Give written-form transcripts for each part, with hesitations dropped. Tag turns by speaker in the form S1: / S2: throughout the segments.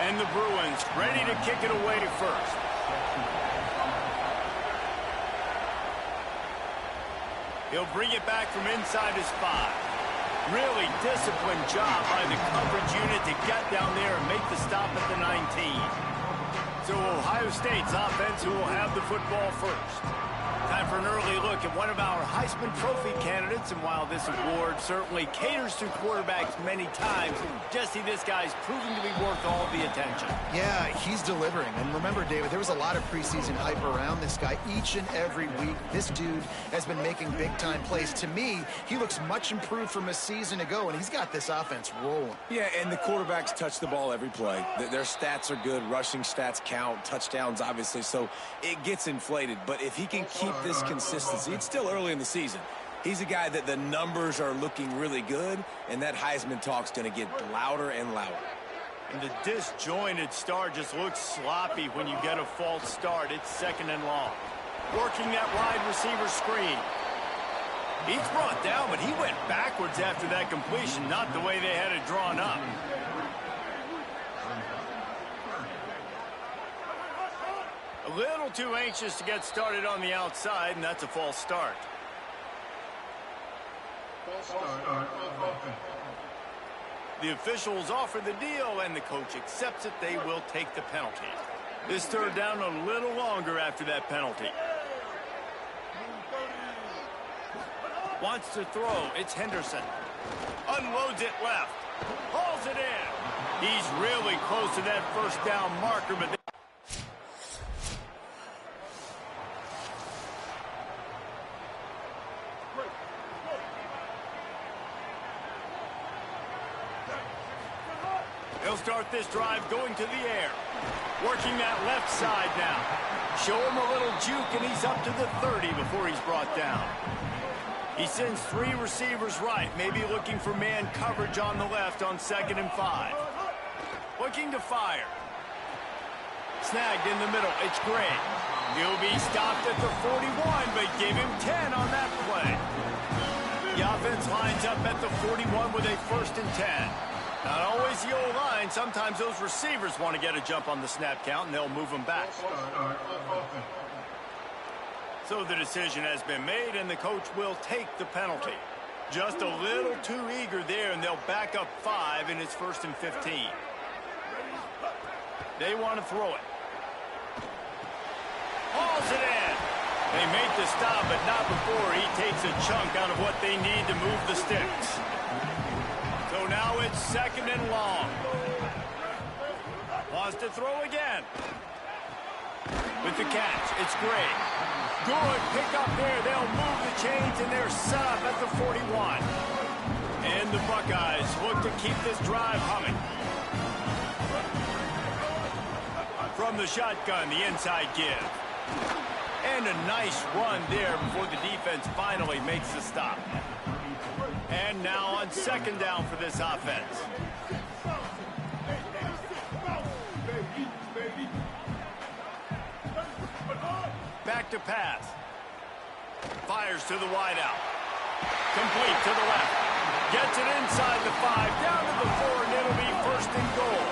S1: And the Bruins ready to kick it away first. He'll bring it back from inside his 5. Really disciplined job by the coverage unit to get down there and make the stop at the 19. So Ohio State's offense who will have the football first. Time for an early look at one of our Heisman Trophy candidates, and while this award certainly caters to quarterbacks many times, Jesse, this guy's proving to be worth all the attention.
S2: Yeah, he's delivering. And remember, David, there was a lot of preseason hype around this guy each and every week. This dude has been making big-time plays. To me, he looks much improved from a season ago, and he's got this offense rolling.
S3: Yeah, and the quarterbacks touch the ball every play. Their stats are good. Rushing stats count. Touchdowns, obviously, so it gets inflated. But if he can keep this consistency, it's still early in the season. He's a guy that the numbers are looking really good, and that Heisman talk's going to get louder and louder.
S1: And the disjointed start just looks sloppy when you get a false start. It's 2nd and long. Working that wide receiver screen. He's brought down, but he went backwards after that completion, not the way they had it drawn up. A little too anxious to get started on the outside, and that's a false start. The officials offer the deal, and the coach accepts it. They will take the penalty. This 3rd down a little longer after that penalty. Wants to throw. It's Henderson. Unloads it left. Hauls it in. He's really close to that 1st down marker, but he'll start this drive going to the air. Working that left side now. Show him a little juke, and he's up to the 30 before he's brought down. He sends 3 receivers right, maybe looking for man coverage on the left on 2nd and 5. Looking to fire. Snagged in the middle. It's Gray. He'll be stopped at the 41, but give him 10 on that play. The offense lines up at the 41 with a 1st and 10. Not always the old line. Sometimes those receivers want to get a jump on the snap count, and they'll move them back. So the decision has been made, and the coach will take the penalty. Just a little too eager there, and they'll back up 5, and it's 1st and 15. They want to throw it. Hauls it in. They make the stop, but not before he takes a chunk out of what they need to move the sticks. So now it's 2nd and long. Wants to throw again. With the catch, it's Gray. Good pick up there. They'll move the chains, and they're set up at the 41. And the Buckeyes look to keep this drive humming. From the shotgun, the inside give. And a nice run there before the defense finally makes the stop. And now on 2nd down for this offense. Back to pass. Fires to the wideout. Complete to the left. Gets it inside the 5, down to the 4, and it'll be 1st and goal.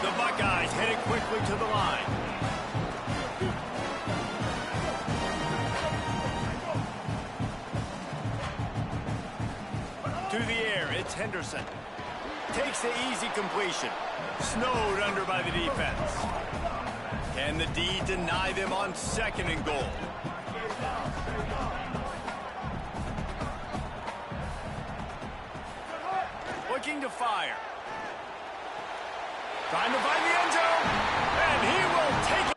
S1: The Buckeyes headed quickly to the line. To the air, it's Henderson. Takes the easy completion. Snowed under by the defense. Can the D deny them on 2nd and goal? Looking to fire. Trying to find the end zone. And he will take it.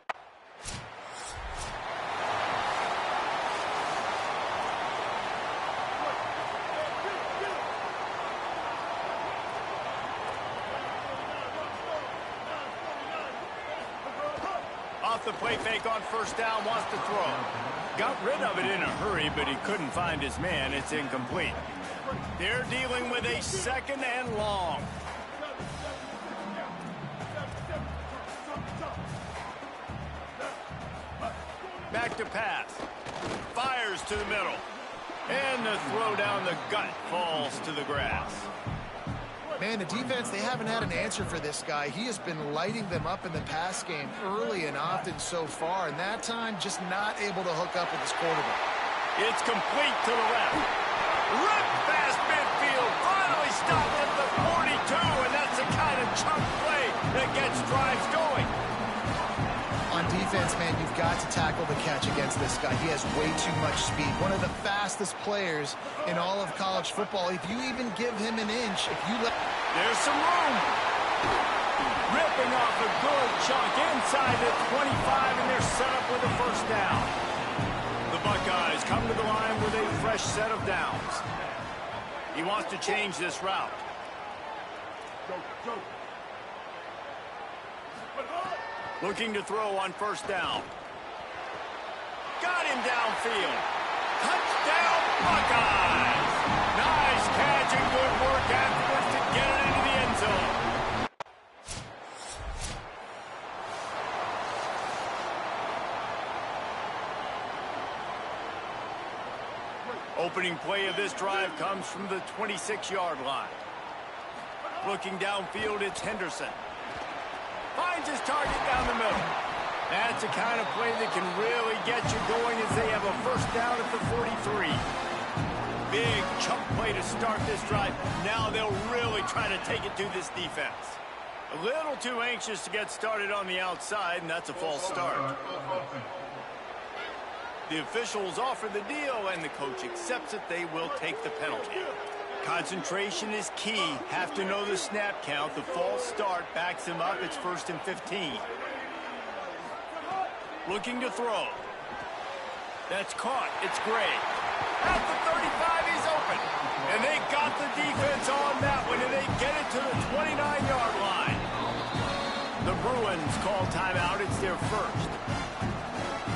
S1: Off the play fake on 1st down, wants to throw. Got rid of it in a hurry, but he couldn't find his man. It's incomplete. They're dealing with a 2nd and long. Back to pass. Fires to the middle. And the throw down the gut falls to the grass.
S2: Man, the defense, they haven't had an answer for this guy. He has been lighting them up in the pass game early and often so far, and that time just not able to hook up with his quarterback.
S1: It's complete to the left. Ripped past midfield. Finally stopped at the 42, and that's the kind of chunk play that gets drives going.
S2: On defense, man, you've got to tackle the catch against this guy. He has way too much speed. One of the fastest players in all of college football. If you even give him an inch, if you let...
S1: There's some room. Ripping off a good chunk inside the 25, and they're set up with a first down. The Buckeyes come to the line with a fresh set of downs. He wants to change this route. Looking to throw on first down. Got him downfield. Touchdown, Buckeyes! Nice catch and good work afterwards to get it into the end zone. Opening play of this drive comes from the 26-yard line. Looking downfield, it's Henderson. Finds his target down the middle. That's the kind of play that can really get you going as they have a first down at the 43. Big chunk play to start this drive. Now they'll really try to take it to this defense. A little too anxious to get started on the outside, and that's a false start. The officials offer the deal, and the coach accepts it. They will take the penalty. Concentration is key. Have to know the snap count. The false start backs him up. It's 1st and 15. Looking to throw. That's caught. It's Gray. At the 35, he's open. And they got the defense on that one, and they get it to the 29-yard line. The Bruins call timeout. It's their first.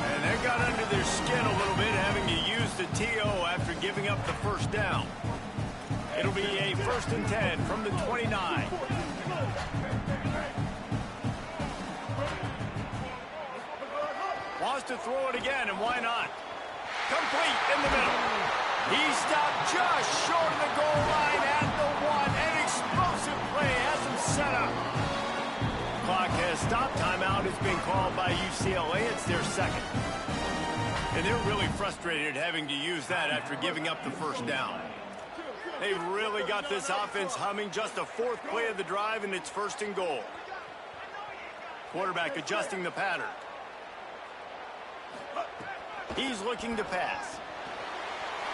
S1: And they got under their skin a little bit, having to use the TO after giving up the first down. It'll be a 1st and 10 from the 29. Wants to throw it again, and why not? Complete in the middle. He stopped just short of the goal line at the 1. An explosive play has him set up. Clock has stopped. Timeout has been called by UCLA. It's their second. And they're really frustrated having to use that after giving up the first down. They've really got this offense humming. Just a 4th play of the drive, and it's 1st and goal. Quarterback adjusting the pattern. He's looking to pass.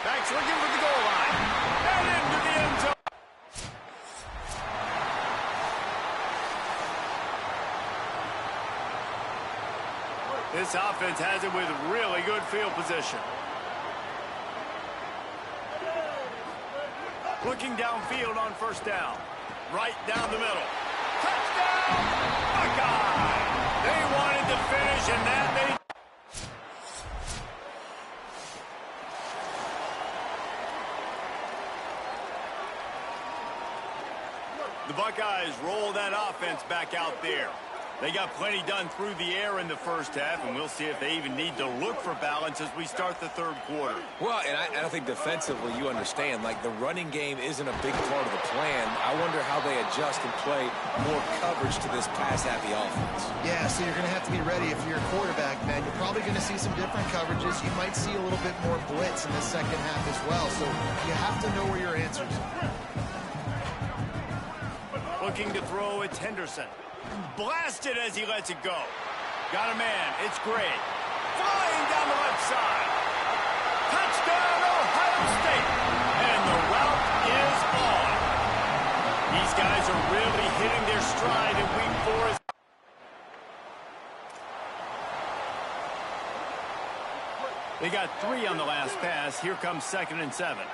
S1: Back's looking for the goal line. And into the end zone. This offense has it with really good field position. Looking downfield on first down. Right down the middle. Touchdown! Buckeye! They wanted to finish, and that made... The Buckeyes roll that offense back out there. They got plenty done through the air in the first half, and we'll see if they even need to look for balance as we start the third quarter.
S3: Well, and I think defensively you understand, like, the running game isn't a big part of the plan. I wonder how they adjust and play more coverage to this pass-happy offense.
S2: Yeah, so you're going to have to be ready if you're a quarterback, man. You're probably going to see some different coverages. You might see a little bit more blitz in the second half as well, so you have to know where your answers are.
S1: Looking to throw, it's Henderson. Blasted as he lets it go. Got a man. It's Gray. Flying down the left side. Touchdown, Ohio State. And the route is on. These guys are really hitting their stride in week 4. They got 3 on the last pass. Here comes 2nd and 7.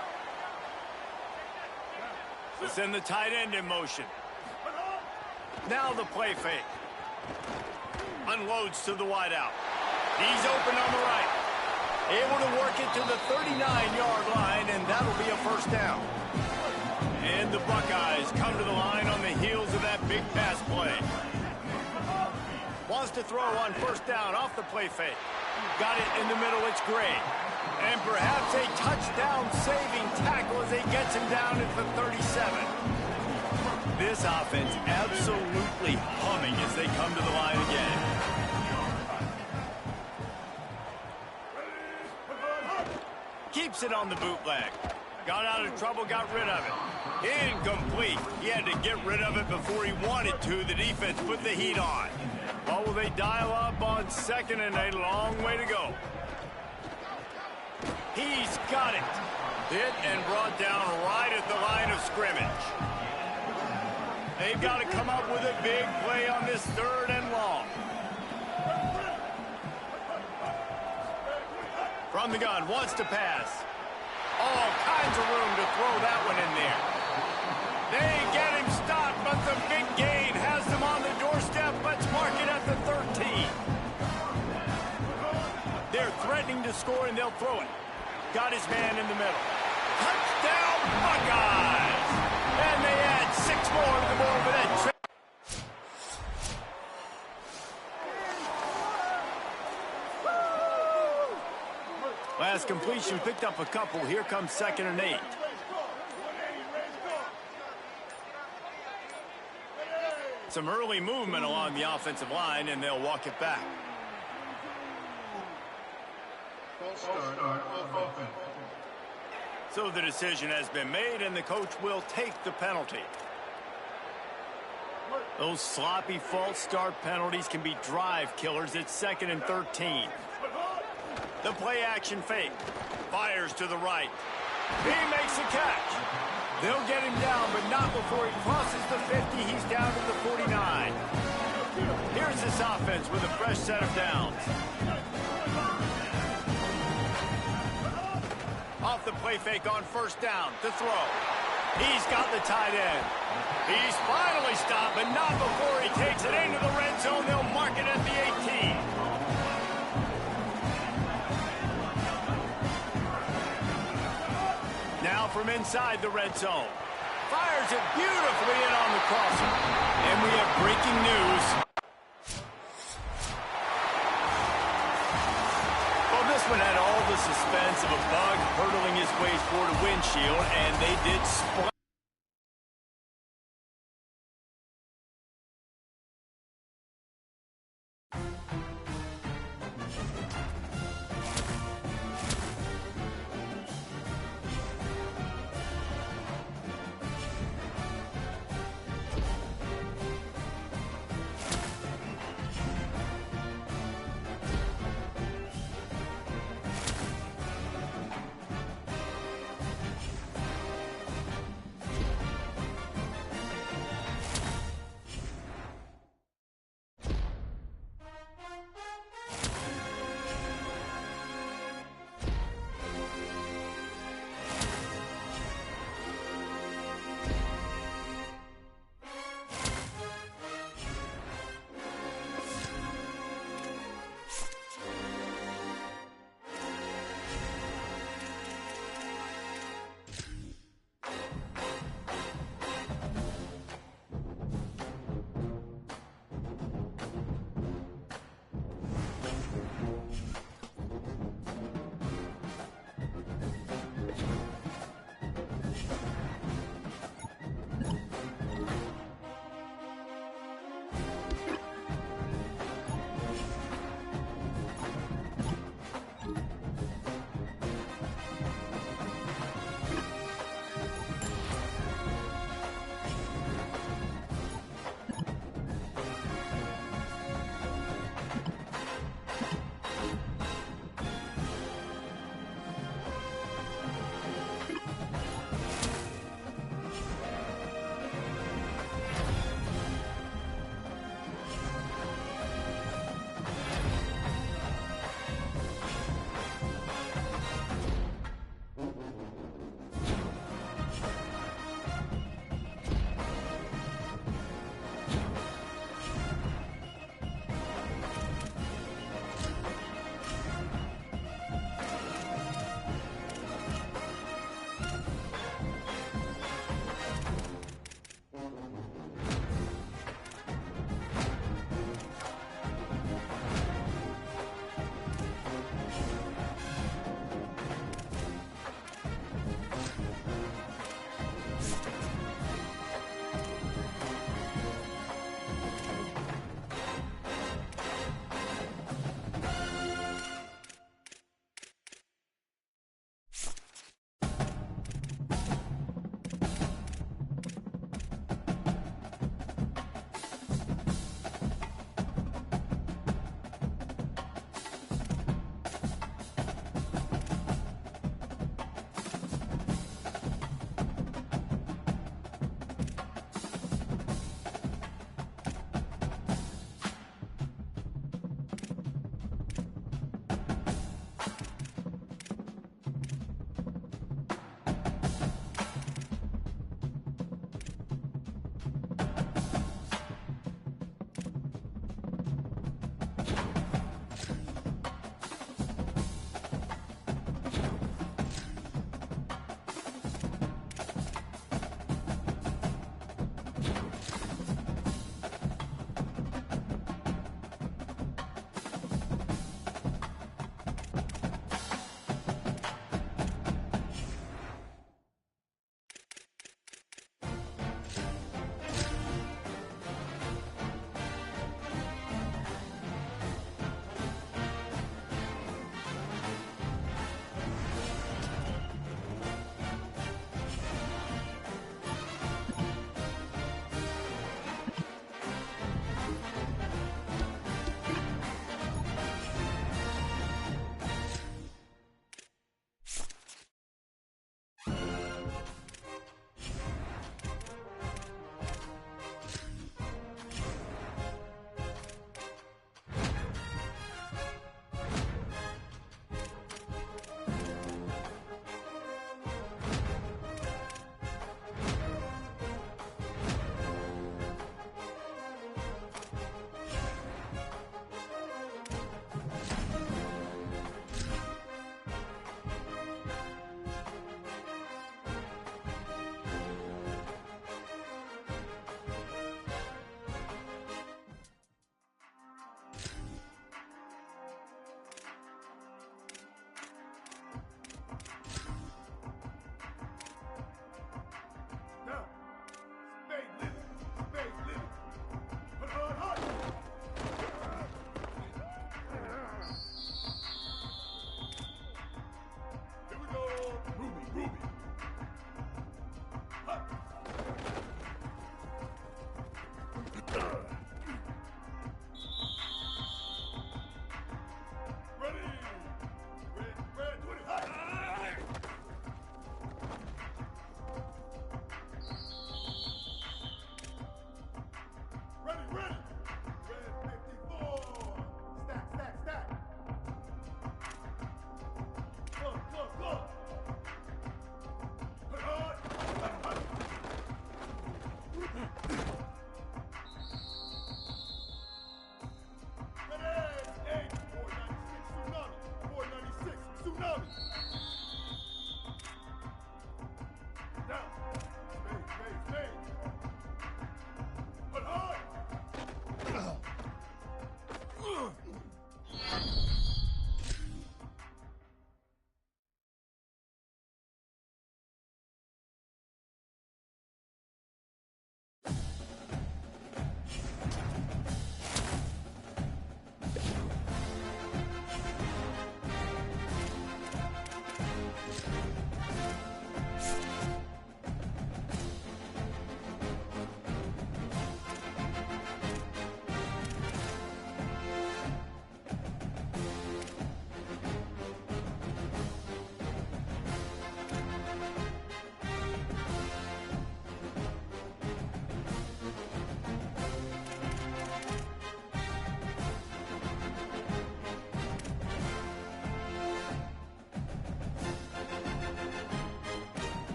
S1: Let's send the tight end in motion. Now the play fake. Unloads to the wideout. He's open on the right. Able to work it to the 39-yard line, and that'll be a first down. And the Buckeyes come to the line on the heels of that big pass play. Wants to throw on first down off the play fake. Got it in the middle. It's Gray. And perhaps a touchdown-saving tackle as he gets him down at the 37. this offense absolutely humming as they come to the line again. Keeps it on the bootleg. Got out of trouble, got rid of it. Incomplete. He had to get rid of it before he wanted to. The defense put the heat on. Well, will they dial up on 2nd and a long way to go? He's got it. Hit and brought down right at the line of scrimmage. They've got to come up with a big play on this 3rd and long. From the gun, wants to pass. All kinds of room to throw that one in there. They get him stopped, but the big gain has them on the doorstep. Let's mark it at the 13. They're threatening to score, and they'll throw it. Got his man in the middle. Touchdown, Buckeyes! And they add 6 more to the board for that trip. Last completion, picked up a couple. Here comes 2nd and 8. Some early movement along the offensive line, and they'll walk it back. So the decision has been made, and the coach will take the penalty. Those sloppy false start penalties can be drive killers. It's 2nd and 13. The play action fake. Fires to the right. He makes a catch. They'll get him down, but not before he crosses the 50. He's down to the 49. Here's this offense with a fresh set of downs. Off the play fake on 1st down to throw. He's got the tight end. He's finally stopped, but not before he takes it into the red zone. They'll mark it at the 18. Now from inside the red zone. Fires it beautifully in on the crosser. And we have breaking news. Well, this one had all the suspense of a bug hurtling his way toward a windshield, and they did split.